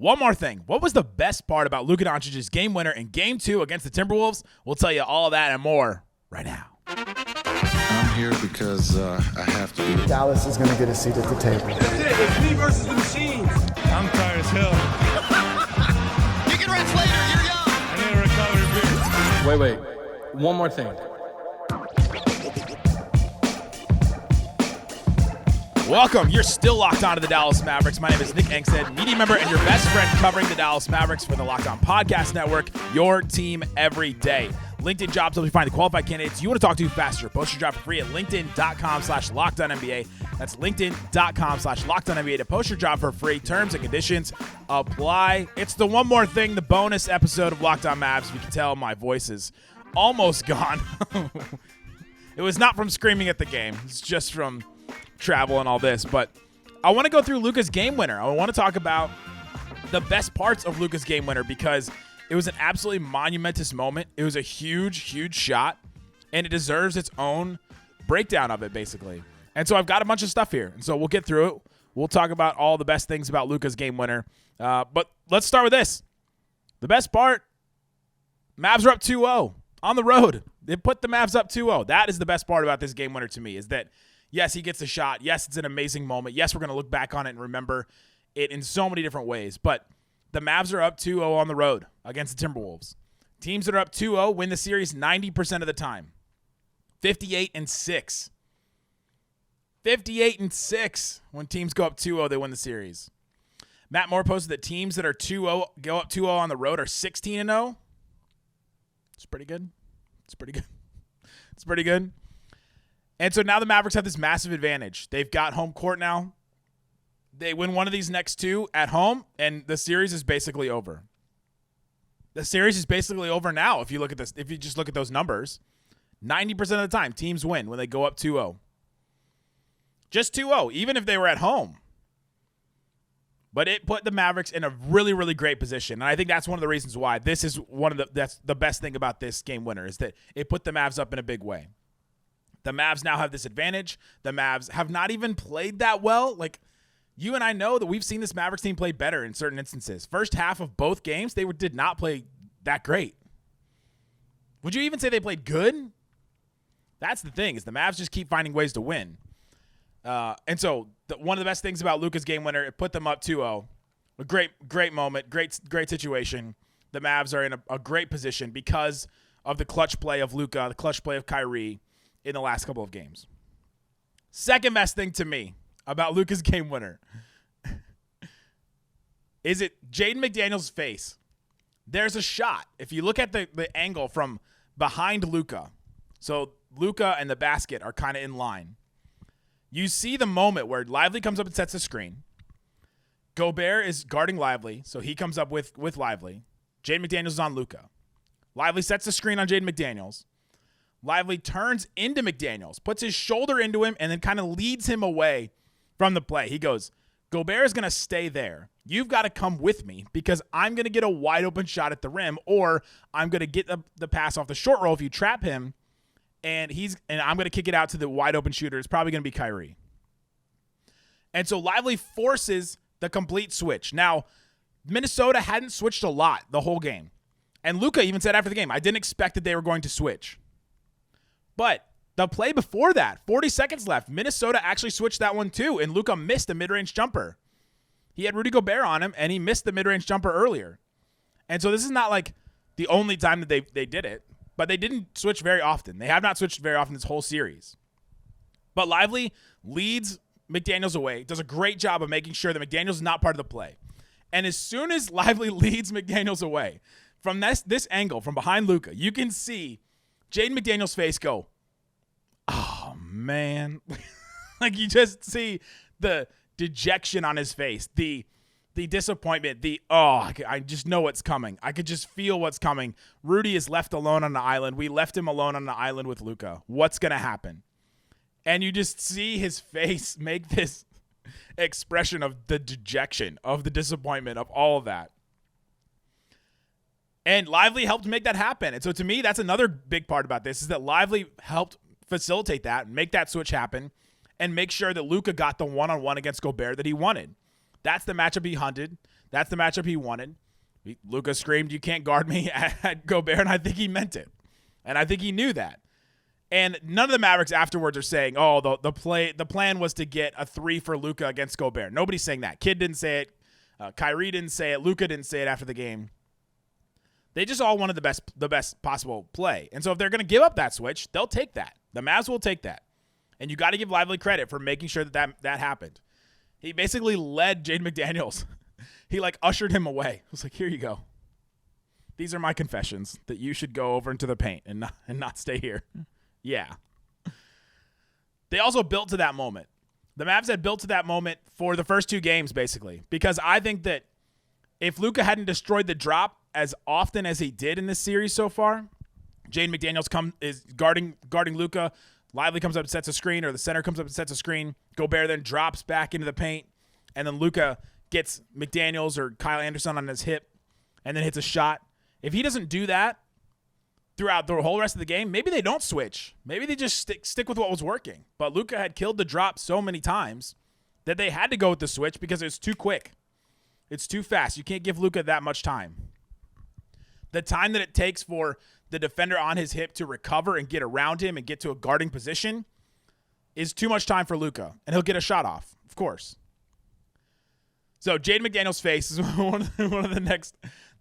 one more thing. What was the best part about Luka Doncic's game winner in Game 2 against the Timberwolves? We'll tell you all of that and more right now. I'm here because I have to be. Dallas is going to get a seat at the table. That's it. It's me versus the machines. I'm tired as hell. You can rest later. You're young. I need a recovery beer. Wait. One more thing. Welcome. You're still locked on to the Dallas Mavericks. My name is Nick Angstadt, media member and your best friend covering the Dallas Mavericks for the Locked On Podcast Network, your team every day. LinkedIn Jobs helps you find the qualified candidates you want to talk to faster. Post your job for free at linkedin.com/LockedOnNBA. That's linkedin.com/LockedOnNBA to post your job for free. Terms and conditions apply. It's the one more thing, the bonus episode of Locked On Mavs. You can tell my voice is almost gone. It was not from screaming at the game. It's just from travel and all this. But I want to go through Luka's game winner. I want to talk about the best parts of Luka's game winner because it was an absolutely monumentous moment. It was a huge, huge shot, and it deserves its own breakdown of it, basically. And so I've got a bunch of stuff here, and so we'll get through it. We'll talk about all the best things about Luka's game winner. But let's start with this. The best part, Mavs are up 2-0 on the road. They put the Mavs up 2-0. That is the best part about this game winner to me, is that, yes, he gets a shot. Yes, it's an amazing moment. Yes, we're going to look back on it and remember it in so many different ways. But the Mavs are up 2-0 on the road against the Timberwolves. Teams that are up 2-0 win the series 90% of the time. 58-6. 58-6. When teams go up 2-0, they win the series. Matt Moore posted that teams that are 2-0 go up 2-0 on the road are 16-0. It's pretty good. It's pretty good. It's pretty good. And so now the Mavericks have this massive advantage. They've got home court now. They win one of these next two at home, and the series is basically over. The series is basically over now if you look at this. If you just look at those numbers, 90% of the time, teams win when they go up 2-0. Just 2-0, even if they were at home. But it put the Mavericks in a really, really great position. And I think that's one of the reasons why this is that's the best thing about this game winner, is that it put the Mavs up in a big way. The Mavs now have this advantage. The Mavs have not even played that well. Like, you and I know that we've seen this Mavericks team play better in certain instances. First half of both games, they did not play that great. Would you even say they played good? That's the thing, is the Mavs just keep finding ways to win. And so one of the best things about Luka's game winner, it put them up 2-0. A great moment, great situation. The Mavs are in a great position because of the clutch play of Luka, the clutch play of Kyrie in the last couple of games. Second best thing to me about Luka's game winner is it Jaden McDaniels' face. There's a shot. If you look at the angle from behind Luka, so Luka and the basket are kind of in line. You see the moment where Lively comes up and sets the screen. Gobert is guarding Lively, so he comes up with Lively. Jaden McDaniels is on Luka. Lively sets the screen on Jaden McDaniels. Lively turns into McDaniels, puts his shoulder into him, and then kind of leads him away from the play. He goes, Gobert is going to stay there. You've got to come with me because I'm going to get a wide open shot at the rim, or I'm going to get the pass off the short roll if you trap him, and I'm going to kick it out to the wide open shooter. It's probably going to be Kyrie. And so Lively forces the complete switch. Now, Minnesota hadn't switched a lot the whole game. And Luka even said after the game, I didn't expect that they were going to switch. But the play before that, 40 seconds left, Minnesota actually switched that one too, and Luka missed a mid-range jumper. He had Rudy Gobert on him, and he missed the mid-range jumper earlier. And so this is not like the only time that they did it, but they didn't switch very often. They have not switched very often this whole series. But Lively leads McDaniels away, does a great job of making sure that McDaniels is not part of the play. And as soon as Lively leads McDaniels away, from this angle, from behind Luka, you can see Jaden McDaniels' face go, oh, man. Like, you just see the dejection on his face, the disappointment, I just know what's coming. I could just feel what's coming. Rudy is left alone on the island. We left him alone on the island with Luka. What's going to happen? And you just see his face make this expression of the dejection, of the disappointment, of all of that. And Lively helped make that happen. And so to me, that's another big part about this, is that Lively helped facilitate that, make that switch happen, and make sure that Luka got the one-on-one against Gobert that he wanted. That's the matchup he hunted. That's the matchup he wanted. Luka screamed, "You can't guard me," at Gobert, and I think he meant it. And I think he knew that. And none of the Mavericks afterwards are saying, "Oh, the plan was to get a 3 for Luka against Gobert." Nobody's saying that. Kid didn't say it. Kyrie didn't say it. Luka didn't say it after the game. They just all wanted the best possible play. And so if they're going to give up that switch, they'll take that. The Mavs will take that. And you got to give Lively credit for making sure that happened. He basically led Jaden McDaniels. He ushered him away. He was like, "Here you go. These are my confessions that you should go over into the paint and not stay here." Yeah. They also built to that moment. The Mavs had built to that moment for the first 2 games, basically, because I think that if Luka hadn't destroyed the drop as often as he did in this series so far, Jaden McDaniels is guarding Luka. Lively comes up and sets a screen, or the center comes up and sets a screen. Gobert then drops back into the paint, and then Luka gets McDaniels or Kyle Anderson on his hip and then hits a shot. If he doesn't do that throughout the whole rest of the game, maybe they don't switch. Maybe they just stick with what was working. But Luka had killed the drop so many times that they had to go with the switch because it's too quick. It's too fast. You can't give Luka that much time. The time that it takes for the defender on his hip to recover and get around him and get to a guarding position is too much time for Luka, and he'll get a shot off, of course. So Jaden McDaniels' face is one of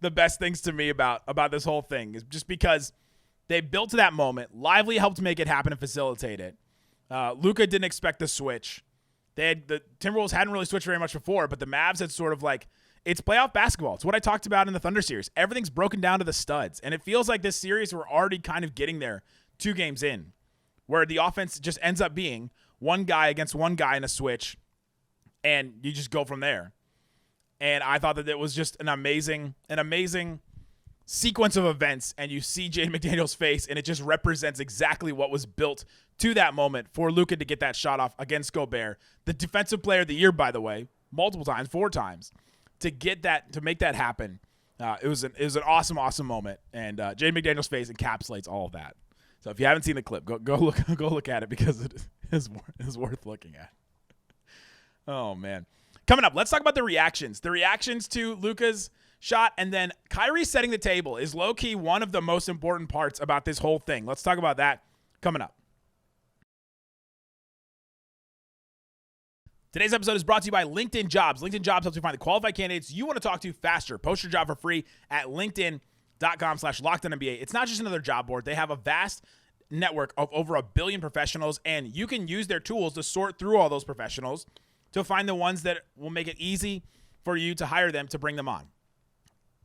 the best things to me about this whole thing, is just because they built to that moment. Lively helped make it happen and facilitate it. Luka didn't expect the switch. The Timberwolves hadn't really switched very much before, but the Mavs had sort of it's playoff basketball. It's what I talked about in the Thunder series. Everything's broken down to the studs, and it feels like this series we're already kind of getting there 2 games in, where the offense just ends up being one guy against one guy in a switch, and you just go from there. And I thought that it was just an amazing sequence of events, and you see Jaden McDaniels' face, and it just represents exactly what was built to that moment for Luka to get that shot off against Gobert, the defensive player of the year, by the way, multiple times, 4 times, to make that happen. It was an awesome moment, and Jaden McDaniels' face encapsulates all of that. So if you haven't seen the clip, go look at it, because it is worth looking at. Oh man. Coming up, let's talk about the reactions. The reactions to Luka's shot, and then Kyrie setting the table is low-key one of the most important parts about this whole thing. Let's talk about that coming up. Today's episode is brought to you by LinkedIn Jobs. LinkedIn Jobs helps you find the qualified candidates you want to talk to faster. Post your job for free at linkedin.com/LockedOnNBA. It's not just another job board. They have a vast network of over 1 billion professionals, and you can use their tools to sort through all those professionals to find the ones that will make it easy for you to hire them, to bring them on.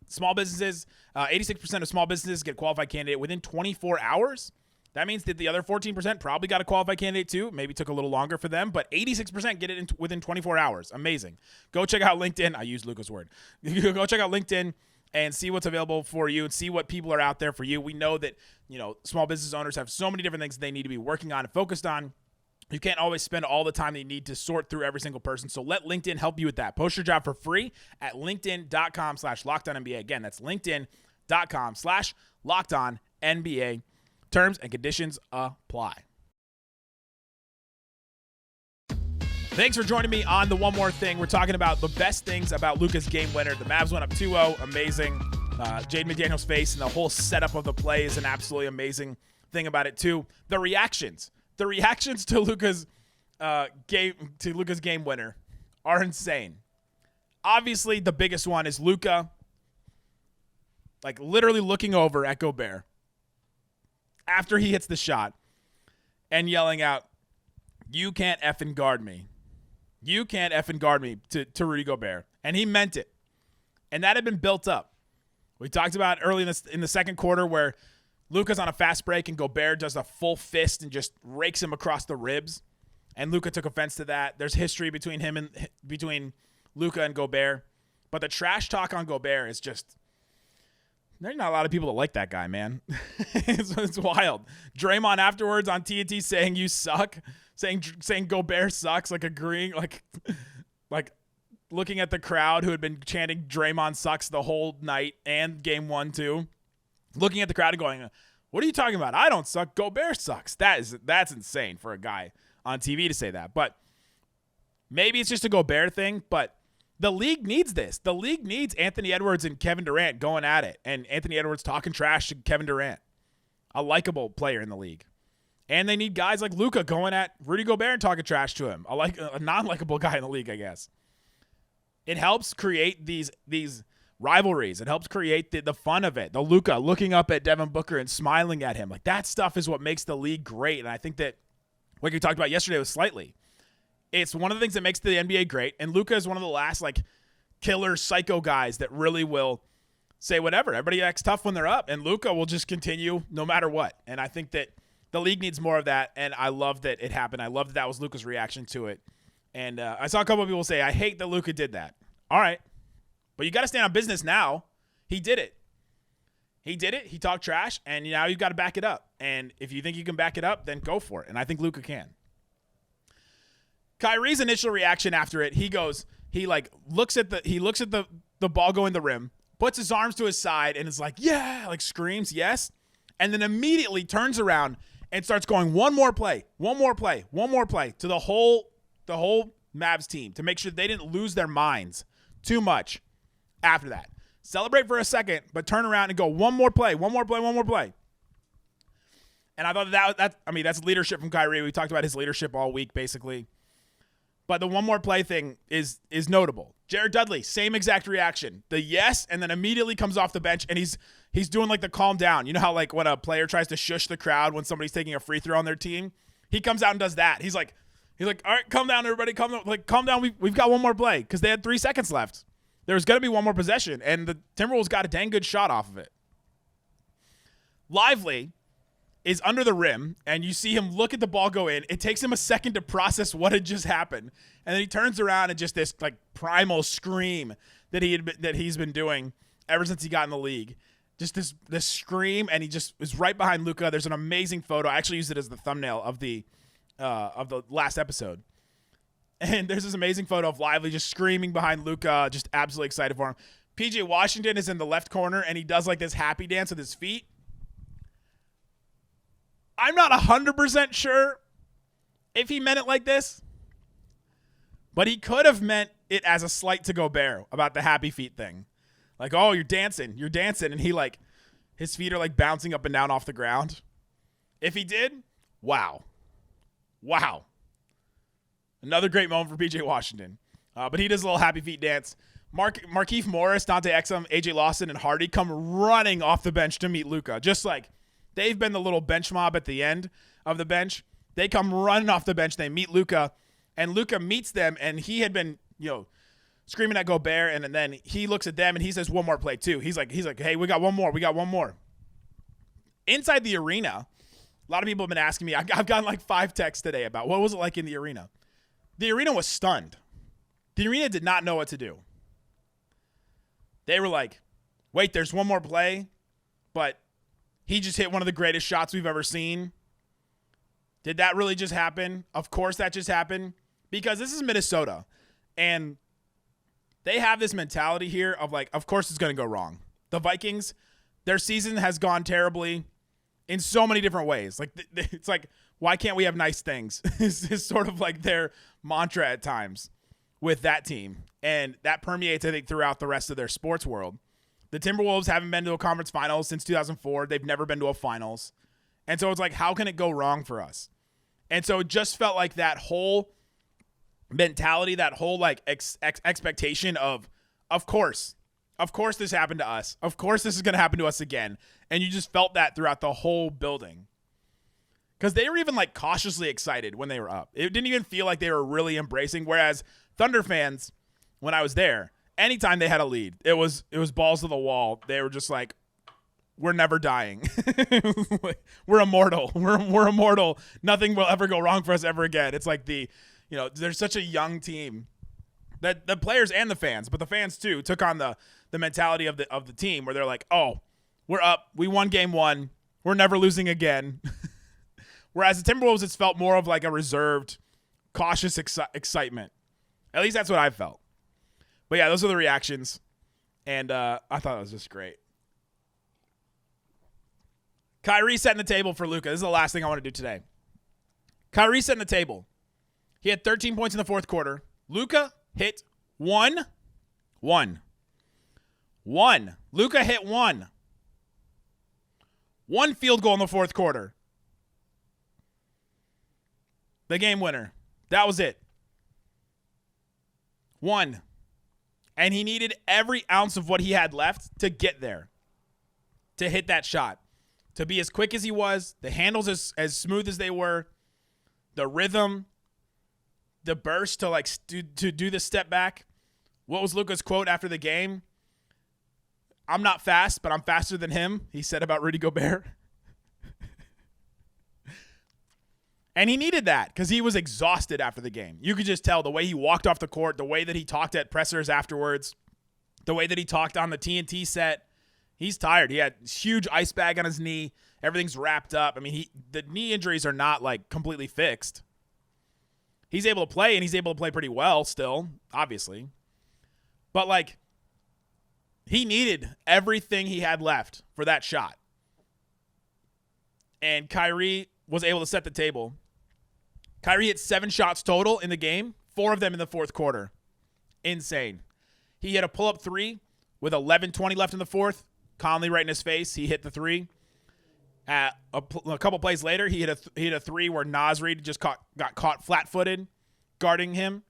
Small businesses, 86% of small businesses get a qualified candidate within 24 hours. That means that the other 14% probably got a qualified candidate too. Maybe took a little longer for them, but 86% get it within 24 hours. Amazing. Go check out LinkedIn. I used Luka's word. Go check out LinkedIn and see what's available for you and see what people are out there for you. We know that, small business owners have so many different things they need to be working on and focused on. You can't always spend all the time that you need to sort through every single person. So let LinkedIn help you with that. Post your job for free at linkedin.com/LockedOnNBA. Again, that's linkedin.com/LockedOnNBA. Terms and conditions apply. Thanks for joining me on the One More Thing. We're talking about the best things about Luka's game winner. The Mavs went up 2-0. Amazing. Jaden McDaniels' face and the whole setup of the play is an absolutely amazing thing about it too. The reactions to Luka's game winner are insane. Obviously, the biggest one is Luka literally looking over at Gobert after he hits the shot and yelling out, "You can't effing guard me. You can't effing guard me," to Rudy Gobert. And he meant it. And that had been built up. We talked about early in the second quarter where Luka's on a fast break and Gobert does a full fist and just rakes him across the ribs. And Luka took offense to that. There's history between Luka and Gobert. But the trash talk on Gobert is just, there's not a lot of people that like that guy, man. it's wild. Draymond afterwards on TNT saying you suck, saying Gobert sucks, agreeing, looking at the crowd who had been chanting Draymond sucks the whole night and game 1 too. Looking at the crowd and going, "What are you talking about? I don't suck. Gobert sucks." That's insane for a guy on TV to say that. But maybe it's just a Gobert thing. But The league needs this. The league needs Anthony Edwards and Kevin Durant going at it, and Anthony Edwards talking trash to Kevin Durant, a likable player in the league. And they need guys like Luka going at Rudy Gobert and talking trash to him, a non-likable guy in the league, I guess. It helps create these rivalries. It helps create the fun of it. The Luka looking up at Devin Booker and smiling at him. Like, that stuff is what makes the league great. And I think that what you talked about yesterday was slightly. It's one of the things that makes the NBA great. And Luka is one of the last, like, killer psycho guys that really will say whatever. Everybody acts tough when they're up. And Luka will just continue no matter what. And I think that the league needs more of that. And I love that it happened. I love that was Luka's reaction to it. And I saw a couple of people say, I hate that Luka did that. All right. But you got to stand on business now. He did it. He talked trash, and now you've got to back it up. And if you think you can back it up, then go for it. And I think Luka can. Kyrie's initial reaction after it, he looks at the ball go in the rim, puts his arms to his side, and is like, yeah, like screams, yes. And then immediately turns around and starts going one more play to the whole Mavs team to make sure they didn't lose their minds too much after that. Celebrate for a second, but turn around and go one more play. And I thought that's leadership from Kyrie. We talked about his leadership all week, basically. But the one more play thing is notable. Jared Dudley, same exact reaction. The yes, and then immediately comes off the bench, and he's doing like the calm down. You know how like when a player tries to shush the crowd when somebody's taking a free throw on their team? He comes out and does that. He's like, all right, calm down, everybody. Calm down. We've got one more play because they had 3 seconds left. There was going to be one more possession, and the Timberwolves got a dang good shot off of it. Lively is under the rim, and you see him look at the ball go in. It takes him a second to process what had just happened, and then he turns around and just this like primal scream that he's been doing ever since he got in the league. Just this scream, and he just is right behind Luka. There's an amazing photo. I actually used it as the thumbnail of the last episode. And there's this amazing photo of Lively just screaming behind Luka, just absolutely excited for him. PJ Washington is in the left corner, and he does like this happy dance with his feet. I'm not 100% sure if he meant it like this, but he could have meant it as a slight to Gobert about the happy feet thing. Like, oh, you're dancing. And he like, his feet are like bouncing up and down off the ground. If he did, wow. Another great moment for PJ Washington. But he does a little happy feet dance. Markieff Morris, Dante Exum, AJ Lawson, and Hardy come running off the bench to meet Luka. Just like they've been the little bench mob at the end of the bench. They come running off the bench. They meet Luka, and Luka meets them, and he had been, screaming at Gobert, and then he looks at them, and he says one more play too. He's like, hey, we got one more. Inside the arena, a lot of people have been asking me. I've gotten like 5 texts today about what was it like in the arena. The arena was stunned. The arena did not know what to do. They were like, wait, there's one more play, but he just hit one of the greatest shots we've ever seen. Did that really just happen? Of course that just happened, because this is Minnesota, and they have this mentality here of like, of course it's going to go wrong. The Vikings, their season has gone terribly in so many different ways. Like, it's like, why can't we have nice things? is sort of like their mantra at times with that team. And that permeates, I think, throughout the rest of their sports world. The Timberwolves haven't been to a conference finals since 2004. They've never been to a finals. And so it's like, how can it go wrong for us? And so it just felt like that whole mentality, that whole like expectation of course this happened to us. Of course this is going to happen to us again. And you just felt that throughout the whole building. Because they were even like cautiously excited when they were up. It didn't even feel like they were really embracing. Whereas Thunder fans, when I was there, anytime they had a lead, it was balls to the wall. They were just like, we're never dying. We're immortal. We're immortal. Nothing will ever go wrong for us ever again. It's like there's such a young team that the players and the fans, but the fans too, took on the mentality of the team where they're like, oh, we're up. We won game 1. We're never losing again. Whereas the Timberwolves, it's felt more of like a reserved, cautious excitement. At least that's what I felt. But yeah, those are the reactions. And I thought it was just great. Kyrie setting the table for Luka. This is the last thing I want to do today. Kyrie setting the table. He had 13 points in the fourth quarter. Luka hit 1, One. Luka hit one. One field goal in the fourth quarter. The game winner. That was it. One. And he needed every ounce of what he had left to get there. To hit that shot. To be as quick as he was. The handles as smooth as they were. The rhythm. The burst to do the step back. What was Luka's quote after the game? I'm not fast, but I'm faster than him, he said about Rudy Gobert. And he needed that because he was exhausted after the game. You could just tell the way he walked off the court, the way that he talked at pressers afterwards, the way that he talked on the TNT set. He's tired. He had a huge ice bag on his knee. Everything's wrapped up. I mean, the knee injuries are not like completely fixed. He's able to play, and he's able to play pretty well still, obviously. But like, he needed everything he had left for that shot. And Kyrie was able to set the table. Kyrie hit 7 shots total in the game, 4 of them in the fourth quarter. Insane. He hit a pull-up 3 with 11:20 left in the fourth. Conley right in his face. He hit the 3. A couple plays later, he hit a 3 where Nasri just got caught flat-footed guarding him.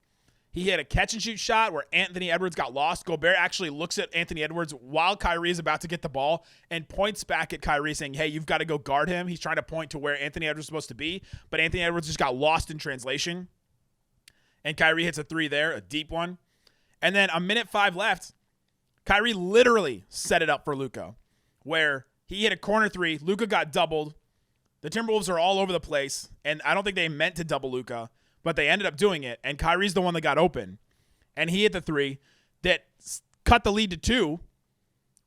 He hit a catch-and-shoot shot where Anthony Edwards got lost. Gobert actually looks at Anthony Edwards while Kyrie is about to get the ball and points back at Kyrie saying, hey, you've got to go guard him. He's trying to point to where Anthony Edwards is supposed to be, but Anthony Edwards just got lost in translation. And Kyrie hits a 3 there, a deep one. And then a minute 5 left, Kyrie literally set it up for Luka, where he hit a corner 3. Luka got doubled. The Timberwolves are all over the place, and I don't think they meant to double Luka, but they ended up doing it, and Kyrie's the one that got open. And he hit the 3 that cut the lead to 2,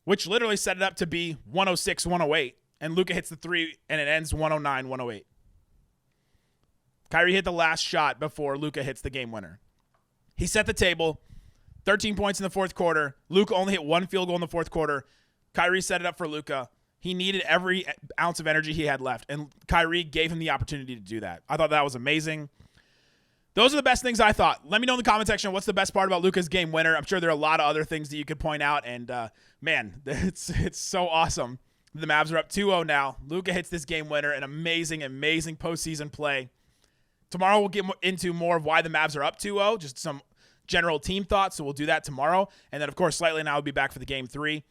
which literally set it up to be 106-108. And Luka hits the 3, and it ends 109-108. Kyrie hit the last shot before Luka hits the game winner. He set the table, 13 points in the fourth quarter. Luka only hit 1 field goal in the fourth quarter. Kyrie set it up for Luka. He needed every ounce of energy he had left, and Kyrie gave him the opportunity to do that. I thought that was amazing. Those are the best things I thought. Let me know in the comment section what's the best part about Luka's game winner. I'm sure there are a lot of other things that you could point out, and man, it's so awesome. The Mavs are up 2-0 now. Luka hits this game winner, an amazing, amazing postseason play. Tomorrow we'll get into more of why the Mavs are up 2-0, just some general team thoughts, so we'll do that tomorrow. And then, of course, Slightly Now will be back for the game 3.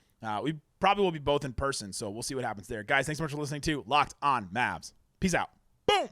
We probably will be both in person, so we'll see what happens there. Guys, thanks so much for listening to Locked On Mavs. Peace out. Boom!